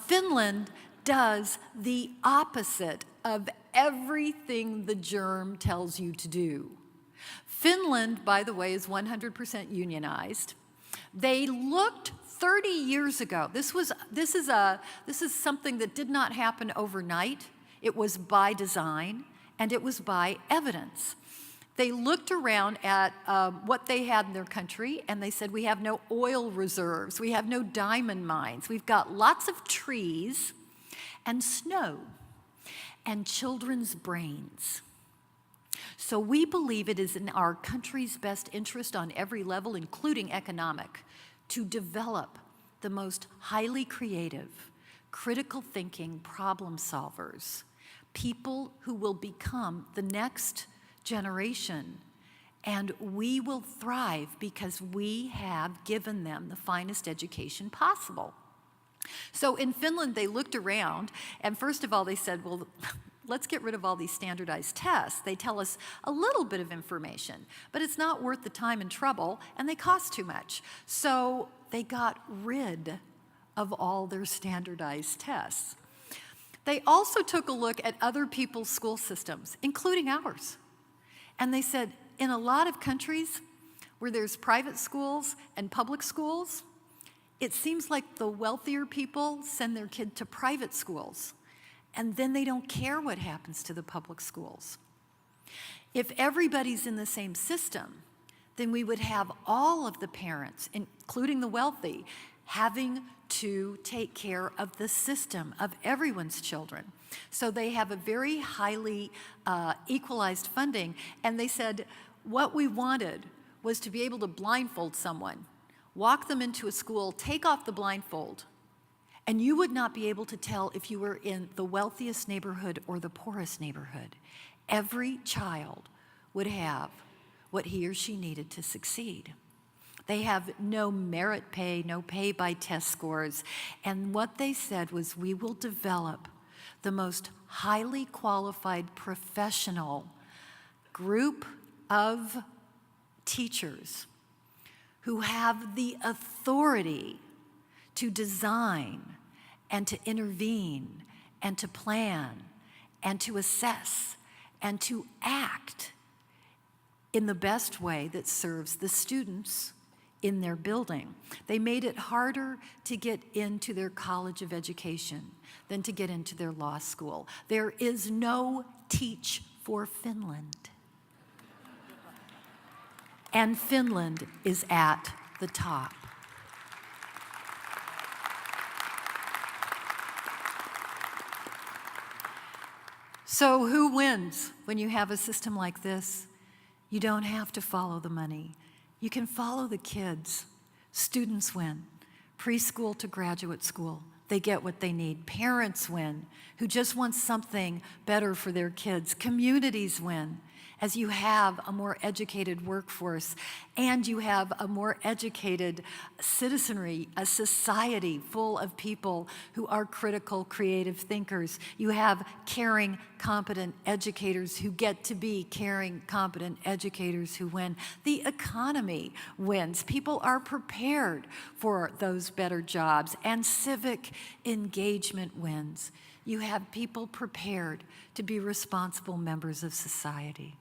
Finland does the opposite of everything the germ tells you to do. Finland, by the way, is 100% unionized. They looked 30 years ago. This is something that did not happen overnight. It was by design, and it was by evidence. They looked around at what they had in their country, and they said, we have no oil reserves, we have no diamond mines, we've got lots of trees and snow and children's brains. So we believe it is in our country's best interest on every level, including economic, to develop the most highly creative, critical thinking problem solvers, people who will become the next generation, and we will thrive because we have given them the finest education possible. So in Finland, they looked around, and first of all, they said, well, let's get rid of all these standardized tests. They tell us a little bit of information, but it's not worth the time and trouble, and they cost too much. So they got rid of all their standardized tests. They also took a look at other people's school systems, including ours. And they said, in a lot of countries where there's private schools and public schools, it seems like the wealthier people send their kid to private schools, and then they don't care what happens to the public schools. If everybody's in the same system, then we would have all of the parents, including the wealthy, having to take care of the system of everyone's children. So they have a very highly equalized funding, and they said what we wanted was to be able to blindfold someone, walk them into a school, take off the blindfold, and you would not be able to tell if you were in the wealthiest neighborhood or the poorest neighborhood. Every child would have what he or she needed to succeed. They have no merit pay, no pay by test scores. And what they said was, we will develop the most highly qualified professional group of teachers who have the authority to design and to intervene and to plan and to assess and to act in the best way that serves the students in their building. They made it harder to get into their college of education than to get into their law school. There is no Teach for Finland. And Finland is at the top. So who wins when you have a system like this? You don't have to follow the money. You can follow the kids. Students win. Preschool to graduate school. They get what they need. Parents win, who just want something better for their kids. Communities win, as you have a more educated workforce and you have a more educated citizenry, a society full of people who are critical, creative thinkers. You have caring, competent educators who get to be caring, competent educators who win. The economy wins. People are prepared for those better jobs, and civic engagement wins. You have people prepared to be responsible members of society.